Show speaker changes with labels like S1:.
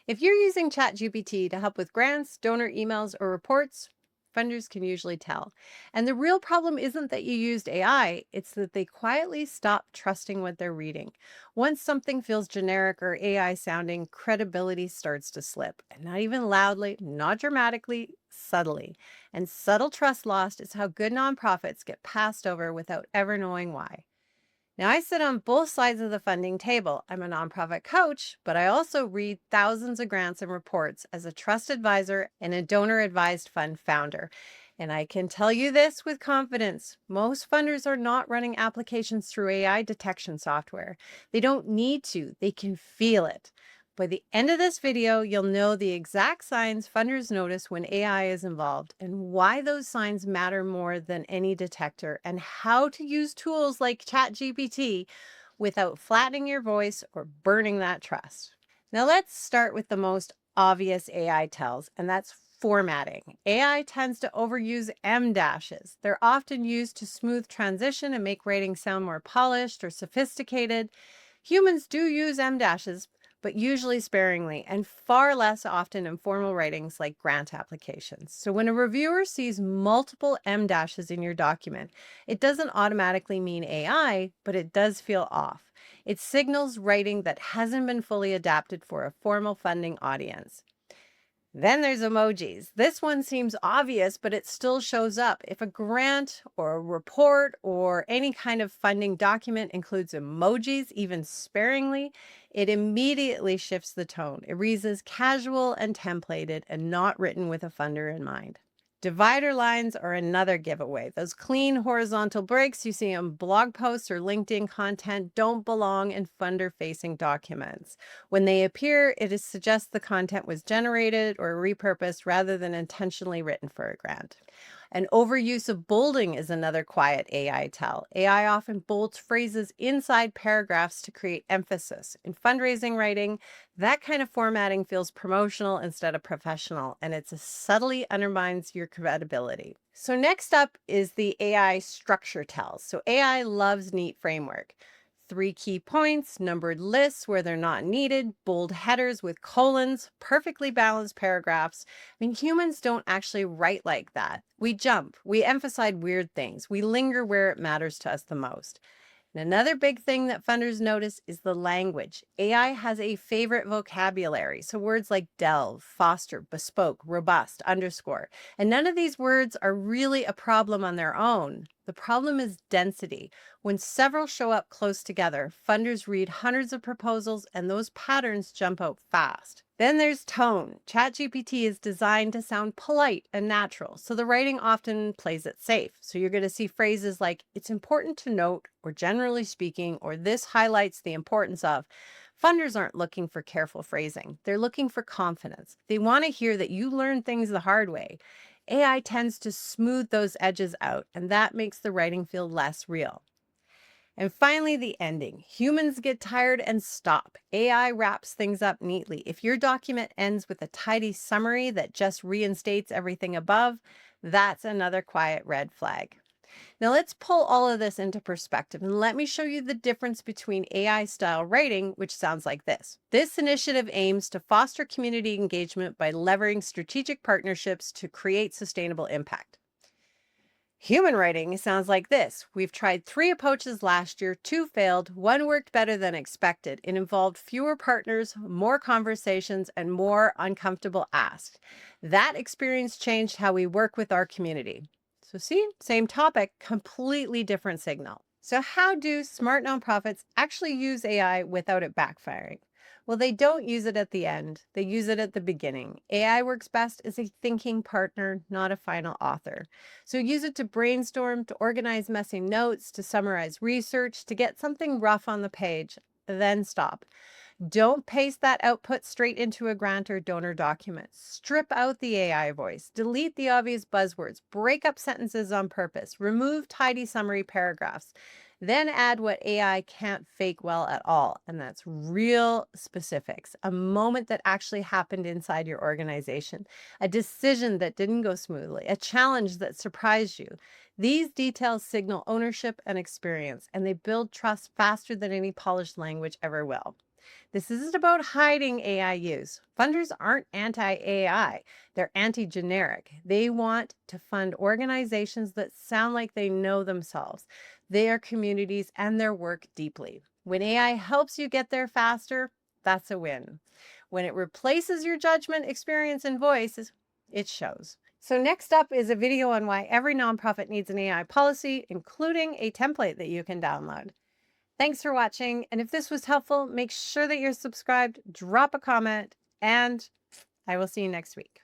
S1: If you're using ChatGPT to help with grants, donor emails, or reports, funders can usually tell. And the real problem isn't that you used AI, it's that they quietly stop trusting what they're reading. Once something feels generic or AI sounding, credibility starts to slip. And not even loudly, not dramatically, subtly. And subtle trust lost is how good nonprofits get passed over without ever knowing why. Now, I sit on both sides of the funding table. I'm a nonprofit coach, but I also read thousands of grants and reports as a trust advisor and a donor advised fund founder. And I can tell you this with confidence most funders are not running applications through AI detection software. They don't need to, they can feel it. By the end of this video, you'll know the exact signs funders notice when AI is involved and why those signs matter more than any detector, and how to use tools like ChatGPT without flattening your voice or burning that trust. Now, let's start with the most obvious AI tells, and that's formatting. AI tends to overuse M dashes. They're often used to smooth transition and make writing sound more polished or sophisticated. Humans do use M dashes, but usually sparingly and far less often in formal writings like grant applications. So when a reviewer sees multiple M dashes in your document, it doesn't automatically mean AI, but it does feel off. It signals writing that hasn't been fully adapted for a formal funding audience. Then there's emojis. This one seems obvious, but it still shows up. If a grant or a report or any kind of funding document includes emojis, even sparingly, it immediately shifts the tone. It reads as casual and templated and not written with a funder in mind. Divider lines are another giveaway. Those clean horizontal breaks you see on blog posts or LinkedIn content don't belong in funder-facing documents. When they appear, it suggests the content was generated or repurposed rather than intentionally written for a grant. And overuse of bolding is another quiet AI tell. AI often bolds phrases inside paragraphs to create emphasis. In fundraising writing, that kind of formatting feels promotional instead of professional, and it subtly undermines your credibility. So next up is the AI structure tells. So AI loves neat framework. Three key points, numbered lists where they're not needed, bold headers with colons, perfectly balanced paragraphs. I mean, humans don't actually write like that. We jump, we emphasize weird things, we linger where it matters to us the most. And another big thing that funders notice is the language. AI has a favorite vocabulary. So words like delve, foster, bespoke, robust, underscore. And none of these words are really a problem on their own. The problem is density. When several show up close together, funders read hundreds of proposals and those patterns jump out fast. Then there's tone. ChatGPT is designed to sound polite and natural, so the writing often plays it safe. So you're going to see phrases like, it's important to note, or generally speaking, or this highlights the importance of. Funders aren't looking for careful phrasing. They're looking for confidence. They want to hear that you learned things the hard way. AI tends to smooth those edges out, and that makes the writing feel less real. And finally, the ending. Humans get tired and stop. AI wraps things up neatly. If your document ends with a tidy summary that just reinstates everything above, that's another quiet red flag. Now let's pull all of this into perspective and let me show you the difference between AI style writing, which sounds like this. This initiative aims to foster community engagement by leveraging strategic partnerships to create sustainable impact. Human writing sounds like this. We've tried 3 approaches last year, 2 failed, 1 worked better than expected. It involved fewer partners, more conversations, and more uncomfortable asks. That experience changed how we work with our community. So see, same topic, completely different signal. So how do smart nonprofits actually use AI without it backfiring? Well, they don't use it at the end. They use it at the beginning. AI works best as a thinking partner, not a final author. So use it to brainstorm, to organize messy notes, to summarize research, to get something rough on the page, then stop. Don't paste that output straight into a grant or donor document. Strip out the AI voice, delete the obvious buzzwords, break up sentences on purpose, remove tidy summary paragraphs, then add what AI can't fake well at all, and that's real specifics, a moment that actually happened inside your organization, a decision that didn't go smoothly, a challenge that surprised you. These details signal ownership and experience, and they build trust faster than any polished language ever will. This isn't about hiding AI use. Funders aren't anti AI, they're anti generic. They want to fund organizations that sound like they know themselves, their communities, and their work deeply. When AI helps you get there faster, that's a win. When it replaces your judgment, experience, and voice, it shows. So, next up is a video on why every nonprofit needs an AI policy, including a template that you can download. Thanks for watching. And if this was helpful, make sure that you're subscribed, drop a comment, and I will see you next week.